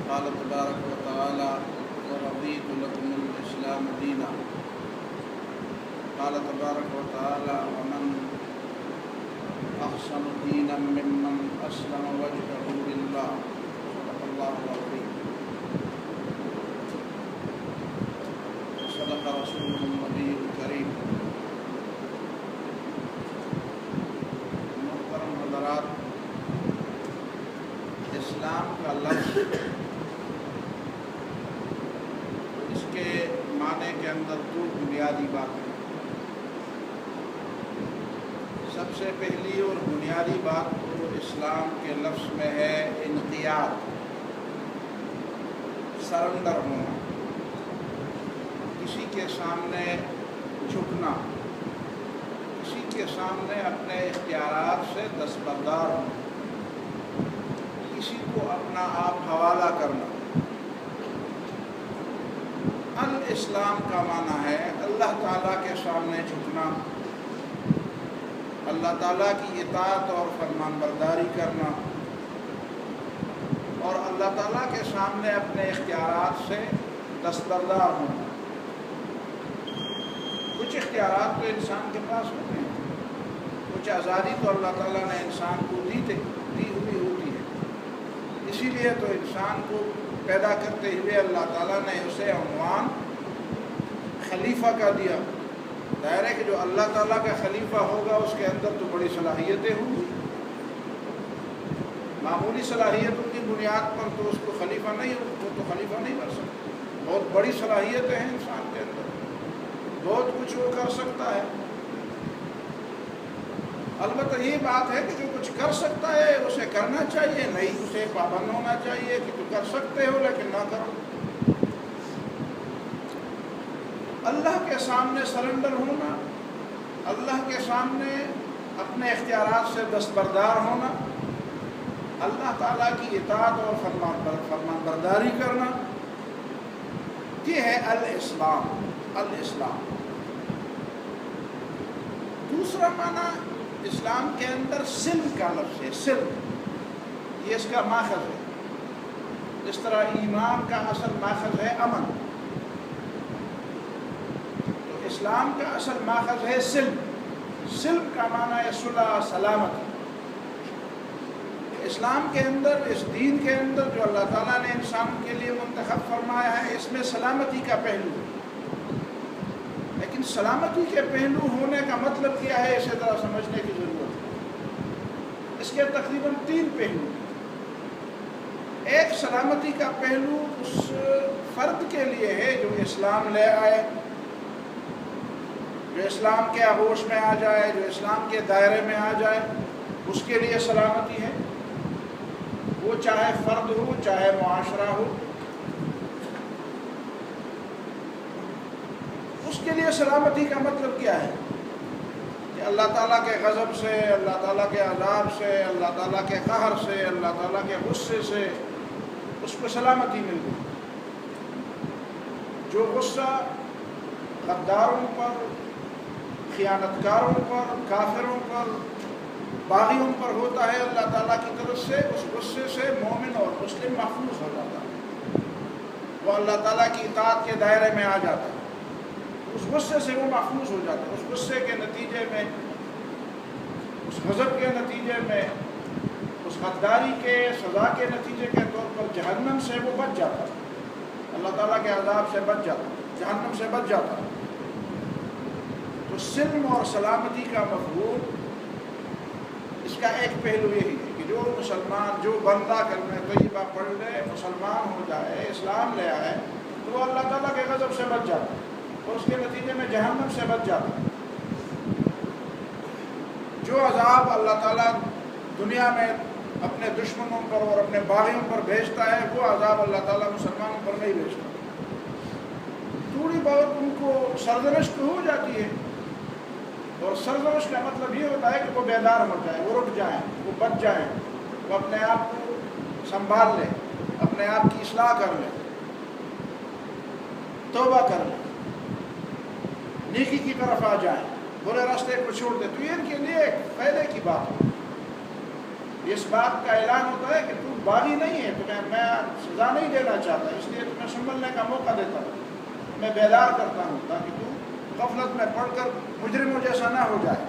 قال تبارك وتعالى ورضيت لكم الإسلام دينا قال تبارك وتعالى ومن أحسن دينا ممن أسلم وجهه لله صدق الله العظيم صدق رسوله النبي الكريم. محترم حضرات، اسلام کا لفظ اس کے معنی کے اندر دو بنیادی باتیں. سب سے پہلی اور بنیادی بات تو اسلام کے لفظ میں ہے انقیاد، سرنڈر ہونا، کسی کے سامنے جھکنا، کسی کے سامنے اپنے اختیارات سے دستبردار ہونا، کسی کو اپنا آپ حوالہ کرنا. الاسلام کا معنی ہے اللہ تعالیٰ کے سامنے جھکنا، اللہ تعالیٰ کی اطاعت اور فرمان برداری کرنا، اور اللہ تعالیٰ کے سامنے اپنے اختیارات سے دستبردار ہونا. کچھ اختیارات تو انسان کے پاس ہوتے ہیں، کچھ آزادی تو اللہ تعالیٰ نے انسان کو دی ہوئی ہوتی ہے. اسی لیے تو انسان کو پیدا کرتے ہوئے اللہ تعالیٰ نے اسے عنوان خلیفہ کا دیا. ظاہر ہے کہ جو اللہ تعالیٰ کا خلیفہ ہوگا اس کے اندر تو بڑی صلاحیتیں ہوں گی. معمولی صلاحیتوں کی بنیاد پر تو اس کو خلیفہ نہیں ہو، وہ تو خلیفہ نہیں بن سکتا. بہت بڑی صلاحیتیں ہیں انسان کے اندر، بہت کچھ وہ کر سکتا ہے. البتہ یہ بات ہے کہ جو کچھ کر سکتا ہے اسے کرنا چاہیے، نہیں اسے پابند ہونا چاہیے کہ تو کر سکتے ہو لیکن نہ کرو. اللہ کے سامنے سرنڈر ہونا، اللہ کے سامنے اپنے اختیارات سے دستبردار ہونا، اللہ تعالیٰ کی اطاعت اور فرمان برداری کرنا، یہ ہے الاسلام. الاسلام دوسرا معنی اسلام کے اندر سلم کا لفظ ہے. سلم یہ اس کا ماخذ ہے. اس طرح ایمان کا اصل ماخذ ہے امن، تو اسلام کا اصل ماخذ ہے سلم. سلم کا معنی ہے صلح، سلامتی. اسلام کے اندر، اس دین کے اندر جو اللہ تعالیٰ نے انسان کے لیے منتخب فرمایا ہے، اس میں سلامتی کا پہلو ہے. لیکن سلامتی کے پہلو ہونے کا مطلب کیا ہے، اسے ذرا سمجھنے کی ضرورت ہے. اس کے تقریباً 3 پہلو. ایک سلامتی کا پہلو اس فرد کے لیے ہے جو اسلام لے آئے، جو اسلام کے آغوش میں آ جائے، جو اسلام کے دائرے میں آ جائے، اس کے لیے سلامتی ہے. وہ چاہے فرد ہو چاہے معاشرہ ہو، اس کے لیے سلامتی کا مطلب کیا ہے کہ اللہ تعالیٰ کے غضب سے، اللہ تعالیٰ کے عذاب سے، اللہ تعالیٰ کے قہر سے، اللہ تعالیٰ کے غصے سے اس کو سلامتی مل گئی. جو غصہ غداروں پر، خیانتکاروں پر، کافروں پر، باغیوں پر ہوتا ہے اللہ تعالیٰ کی طرف سے، اس غصے سے مومن اور مسلم محفوظ ہو جاتا ہے. وہ اللہ تعالیٰ کی اطاعت کے دائرے میں آ جاتا ہے، اس غصے سے وہ محفوظ ہو جاتا ہے. اس غصے کے نتیجے میں، اس غضب کے نتیجے میں، اس غداری کے سزا کے نتیجے کے طور پر جہنم سے وہ بچ جاتا ہے، اللہ تعالیٰ کے عذاب سے بچ جاتا ہے، جہنم سے بچ جاتا ہے. تو سلم اور سلامتی کا مفہوم، اس کا ایک پہلو یہی ہے کہ جو مسلمان، جو بندہ کلمہ طیبہ پڑھ لے، مسلمان ہو جائے، اسلام لے آئے، تو وہ اللہ تعالیٰ کے غضب سے بچ جاتا ہے اور اس کے نتیجے میں جہنم سے بچ جاتا ہے. جو عذاب اللہ تعالیٰ دنیا میں اپنے دشمنوں پر اور اپنے باغیوں پر بھیجتا ہے، وہ عذاب اللہ تعالیٰ مسلمانوں پر نہیں بھیجتا. تھوڑی بہت ان کو سرزنش تو ہو جاتی ہے، اور سرزنش کا مطلب یہ ہوتا ہے کہ وہ بیدار ہو جائیں، وہ رک جائیں، وہ بچ جائیں، وہ اپنے آپ کو سنبھال لیں، اپنے آپ کی اصلاح کر لیں، توبہ کر لیں، نیکی کی طرف آ جائیں، برے راستے کو چھوڑ دیں. تو یہ ان کے لیے ایک فائدے کی بات ہے. اس بات کا اعلان ہوتا ہے کہ تو باغی نہیں ہے، تمہیں میں سزا نہیں دینا چاہتا، اس لیے تمہیں سنبھلنے کا موقع دیتا ہوں، میں بیدار کرتا ہوں تاکہ تو غفلت میں پڑھ کر مجرموں جیسا نہ ہو جائے۔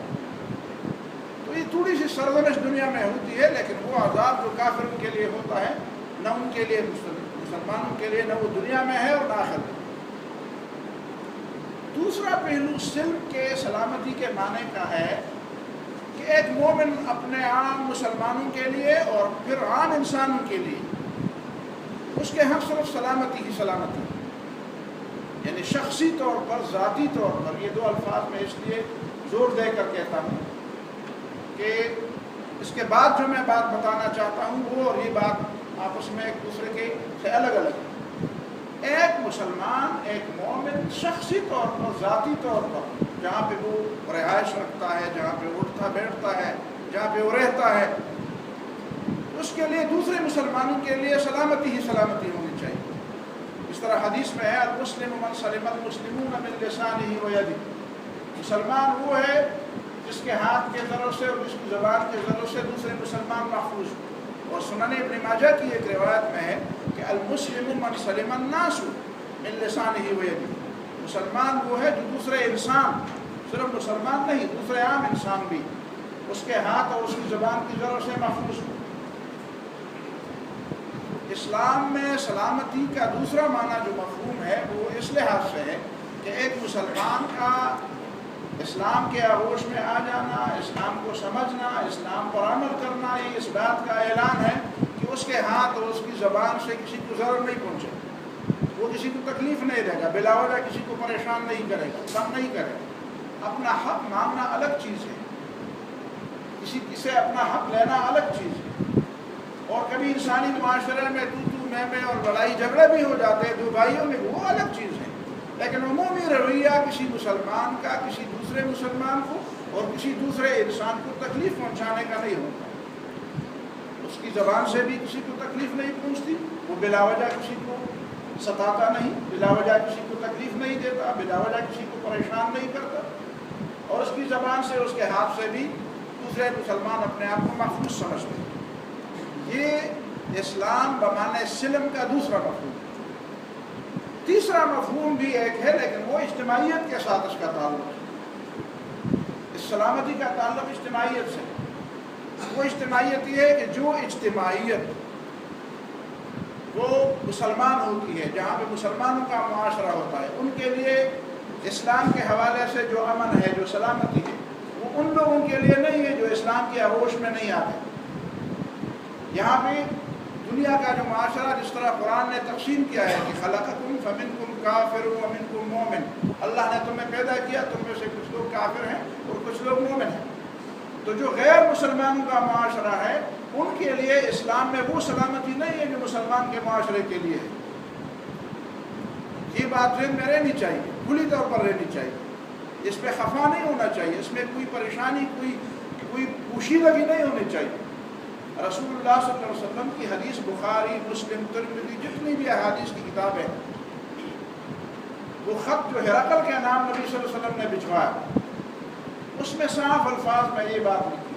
تو یہ تھوڑی سی سرزنش دنیا میں ہوتی ہے، لیکن وہ عذاب جو کافروں کے لیے ہوتا ہے نہ ان کے لیے مسلمانوں کے لیے نہ وہ دنیا میں ہے اور نہ آخرت میں۔ دوسرا پہلو سلم کے سلامتی کے معنی کا ہے کہ ایک مومن اپنے عام مسلمانوں کے لیے اور پھر عام انسانوں کے لیے اس کے ہر صرف سلامتی ہی سلامتی، یعنی شخصی طور پر، ذاتی طور پر۔ یہ دو الفاظ میں اس لیے زور دے کر کہتا ہوں کہ اس کے بعد جو میں بات بتانا چاہتا ہوں وہ اور یہ بات آپس میں ایک دوسرے کے سے الگ الگ ہے۔ ایک مسلمان، ایک مومن شخصی طور پر، ذاتی طور پر، جہاں پہ وہ رہائش رکھتا ہے، جہاں پہ اٹھتا بیٹھتا ہے، جہاں پہ وہ رہتا ہے، اس کے لیے دوسرے مسلمانوں کے لیے سلامتی ہی سلامتی ہونی چاہیے۔ اس طرح حدیث میں ہے المسلم من سلم المسلمون من لسانه ويده، مسلمان وہ ہے جس کے ہاتھ کے ذروں سے اور جس کی زبان کے ذروں سے دوسرے مسلمان محفوظ ہو۔ اور سنن ابن ماجہ کی ایک روایت میں ہے کہ المسلم من سلم الناس من لسانه ويده، مسلمان وہ ہے جو دوسرے انسان، صرف مسلمان نہیں، دوسرے عام انسان بھی اس کے ہاتھ اور اس کی زبان کی ذروں سے محفوظ ہو۔ اسلام میں سلامتی کا دوسرا معنی جو مفہوم ہے وہ اس لحاظ سے ہے کہ ایک مسلمان کا اسلام کے آغوش میں آ جانا، اسلام کو سمجھنا، اسلام پر عمل کرنا، یہ اس بات کا اعلان ہے کہ اس کے ہاتھ اور اس کی زبان سے کسی کو ضرر نہیں پہنچے، وہ کسی کو تکلیف نہیں دے گا، بلا وجہ کسی کو پریشان نہیں کرے گا، تنگ نہیں کرے گا۔ اپنا حق مانگنا الگ چیز ہے، کسی سے اپنا حق لینا الگ چیز ہے، اور کبھی انسانی معاشرے میں تو میں اور لڑائی جھگڑے بھی ہو جاتے ہیں دو بھائیوں میں، وہ الگ چیز ہے، لیکن عمومی رویہ کسی مسلمان کا کسی دوسرے مسلمان کو اور کسی دوسرے انسان کو تکلیف پہنچانے کا نہیں ہوتا۔ اس کی زبان سے بھی کسی کو تکلیف نہیں پہنچتی، وہ بلا وجہ کسی کو ستاتا نہیں، بلا وجہ کسی کو تکلیف نہیں دیتا، بلا وجہ کسی کو پریشان نہیں کرتا، اور اس کی زبان سے اس کے ہاتھ سے بھی دوسرے مسلمان اپنے آپ کو محفوظ سمجھتے ہیں۔ یہ اسلام بمعنی سلم کا دوسرا مفہوم ہے۔ تیسرا مفہوم بھی ایک ہے لیکن وہ اجتماعیت کے ساتھ اس کا تعلق ہے۔ اس سلامتی کا تعلق اجتماعیت سے، وہ اجتماعیت یہ ہے کہ جو اجتماعیت وہ مسلمان ہوتی ہے، جہاں پہ مسلمانوں کا معاشرہ ہوتا ہے، ان کے لیے اسلام کے حوالے سے جو امن ہے، جو سلامتی ہے، وہ ان لوگوں کے لیے نہیں ہے جو اسلام کے آغوش میں نہیں آتے۔ یہاں پہ دنیا کا جو معاشرہ جس طرح قرآن نے تقسیم کیا ہے کہ خلقکم فمنکم کافر ومنکم مومن، اللہ نے تمہیں پیدا کیا، تم میں سے کچھ لوگ کافر ہیں اور کچھ لوگ مومن ہیں، تو جو غیر مسلمانوں کا معاشرہ ہے ان کے لیے اسلام میں وہ سلامتی نہیں ہے جو مسلمان کے معاشرے کے لیے ہے۔ یہ بات ذہن میں رہنی چاہیے، کھلی طور پر رہنی چاہیے، اس پہ خفا نہیں ہونا چاہیے، اس میں کوئی پریشانی، کوئی پوشیدگی نہیں ہونی چاہیے۔ رسول اللہ صلی اللہ علیہ وسلم کی حدیث بخاری، مسلم، ترمذی، جتنی بھی احادیث کی کتابیں ہیں، وہ خط جو ہرقل کے نام نبی صلی اللہ علیہ وسلم نے بھجوایا، اس میں صاف الفاظ میں یہ بات لکھی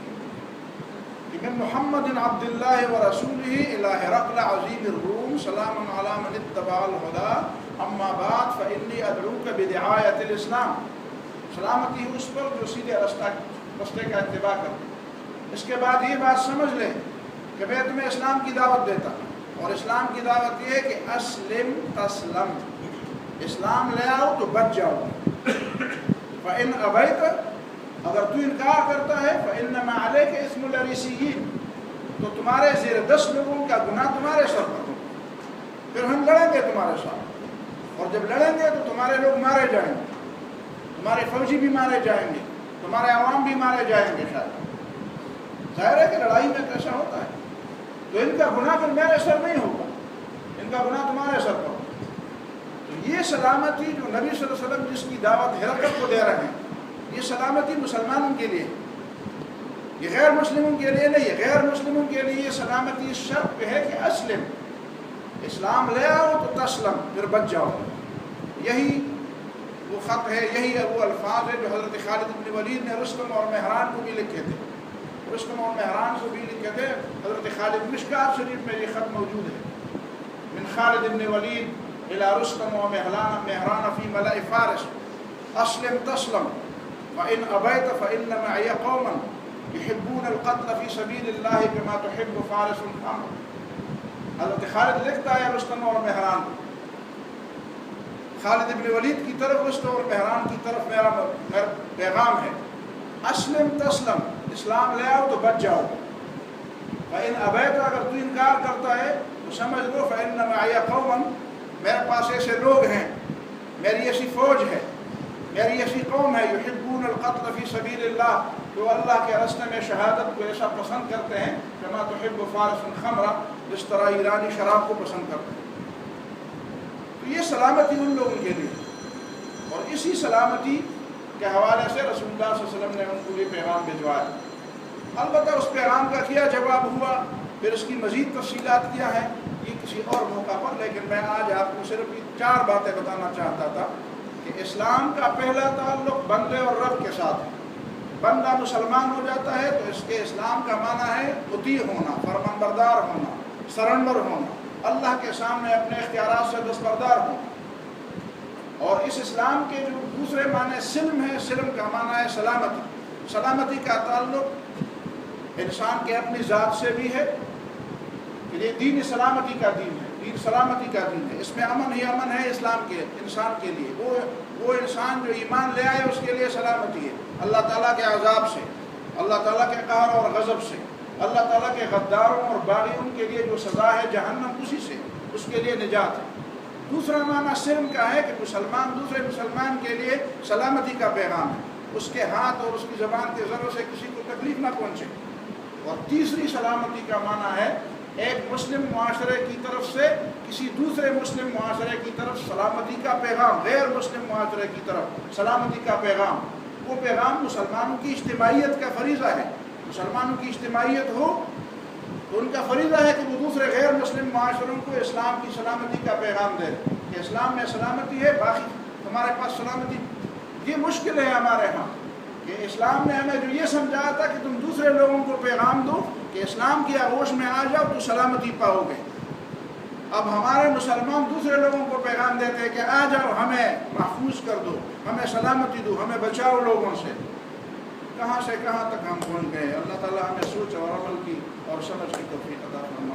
کہ من محمد عبد اللہ ورسولہ الی ہرقل عظیم الروم سلام علی من اتبع الہدی اما بعد فانی ادعوک بدعایۃ الاسلام، سلامتی اس پر جو سیدھے راستے کا اتباع کرتے۔ اس کے بعد یہ بات سمجھ لیں کہ میں تمہیں اسلام کی دعوت دیتا ہوں، اور اسلام کی دعوت یہ ہے کہ اسلم تسلم، اسلام لے آؤ تو بچ جاؤ۔ فإن أبيت، اگر تو انکار کرتا ہے فإنما عليك اسم الأريسيين، تو تمہارے زیر 10 لوگوں کا گناہ تمہارے سر پر ہو، پھر ہم لڑیں گے تمہارے ساتھ، اور جب لڑیں گے تو تمہارے لوگ مارے جائیں گے، تمہارے فوجی بھی مارے جائیں گے، تمہارے عوام بھی مارے جائیں گے۔ شاید ظاہر ہے کہ لڑائی میں کیسا ہوتا ہے، تو ان کا گناہ پھر میرے سر نہیں ہوگا، ان کا گناہ تمہارے سر پر ہوگا۔ تو یہ سلامتی جو نبی صلی اللہ علیہ وسلم جس کی دعوت ہرقل کو دے رہے ہیں، یہ سلامتی مسلمانوں کے لیے، یہ غیر مسلموں کے لیے نہیں ہے۔ غیر مسلموں کے لیے یہ سلامتی اس شرط پہ ہے کہ اسلم، اسلام لے آؤ تو تسلم، پھر بچ جاؤ۔ یہی وہ خط ہے، یہی وہ الفاظ ہے جو حضرت خالد بن ولید نے رستم اور مہران کو بھی لکھے تھے۔ رستم اور مہران سے بھی کہتے ہیں حضرت خالد مشکات شریف میں یہ خط موجود ہے من خالد بن ولید الى رستم و مہران فی ملأ فارس اسلم تسلم فإن ابیت فإن معی قوما يحبون القتل فی سبیل اللہ کما تحب فارس الخمر. حضرت خالد لکھتا ہے رستم اور مہران، خالد بن ولید کی طرف رستم اور مہران کی طرف میرا پیغام ہے، اسلم تسلم، اسلام لے آؤ تو بچ جاؤ، فإن ابیت، اگر تو انکار کرتا ہے تو سمجھ لو فإن معی قوما، میرے پاس ایسے لوگ ہیں، میری ایسی فوج ہے، میری ایسی قوم ہے، یحبون القتل فی سبیل اللہ، جو اللہ کے راستے میں شہادت کو ایسا پسند کرتے ہیں کما تحب فارس الخمر، جس طرح ایرانی شراب کو پسند کرتے ہیں. تو یہ سلامتی ان لوگوں کے لیے، اور اسی سلامتی کے حوالے سے رسول اللہ صلی اللہ علیہ وسلم نے ان کو یہ پیغام بھجوایا. البتہ اس پیغام کا کیا جواب ہوا، پھر اس کی مزید تفصیلات کیا ہے، یہ کسی اور موقع پر، لیکن میں آج آپ کو صرف 4 باتیں بتانا چاہتا تھا کہ اسلام کا پہلا تعلق بندے اور رب کے ساتھ ہے. بندہ مسلمان ہو جاتا ہے تو اس کے اسلام کا معنی ہے مطیع ہونا، فرمانبردار ہونا، سرنڈر ہونا، اللہ کے سامنے اپنے اختیارات سے دستبردار ہونا. اور اس اسلام کے جو دوسرے معنی سلم ہے، سلم کا معنی ہے سلامتی. سلامتی کا تعلق انسان کے اپنی ذات سے بھی ہے کہ یہ دین سلامتی کا دین ہے، دین سلامتی کا دین ہے، اس میں امن ہی امن ہے اسلام کے انسان کے لیے. وہ انسان جو ایمان لے آئے اس کے لیے سلامتی ہے، اللہ تعالیٰ کے عذاب سے، اللہ تعالیٰ کے قہر اور غضب سے، اللہ تعالیٰ کے غداروں اور باغیوں کے لیے جو سزا ہے جہنم، اسی سے اس کے لیے نجات ہے. دوسرا معنی سلم کا ہے کہ مسلمان دوسرے مسلمان کے لیے سلامتی کا پیغام ہے، اس کے ہاتھ اور اس کی زبان کے ذرے سے کسی کو تکلیف نہ پہنچے. اور تیسری سلامتی کا معنی ہے ایک مسلم معاشرے کی طرف سے کسی دوسرے مسلم معاشرے کی طرف سلامتی کا پیغام، غیر مسلم معاشرے کی طرف سلامتی کا پیغام. وہ پیغام مسلمانوں کی اجتماعیت کا فریضہ ہے. مسلمانوں کی اجتماعیت ہو تو ان کا فریضہ ہے کہ وہ دوسرے غیر مسلم معاشروں کو اسلام کی سلامتی کا پیغام دے کہ اسلام میں سلامتی ہے، باقی ہمارے پاس سلامتی. یہ مشکل ہے ہمارے ہاں کہ اسلام نے ہمیں جو یہ سمجھایا تھا کہ تم دوسرے لوگوں کو پیغام دو کہ اسلام کی آغوش میں آ جاؤ تو سلامتی پاؤ گے. اب ہمارے مسلمان دوسرے لوگوں کو پیغام دیتے ہیں کہ آ جاؤ، ہمیں محفوظ کر دو، ہمیں سلامتی دو، ہمیں بچاؤ لوگوں سے. کہاں سے کہاں تک ہم پہنچ گئے. اللہ تعالیٰ ہمیں سوچ اور عمل کی اور سمجھ کی توفیق عطا فرمائے.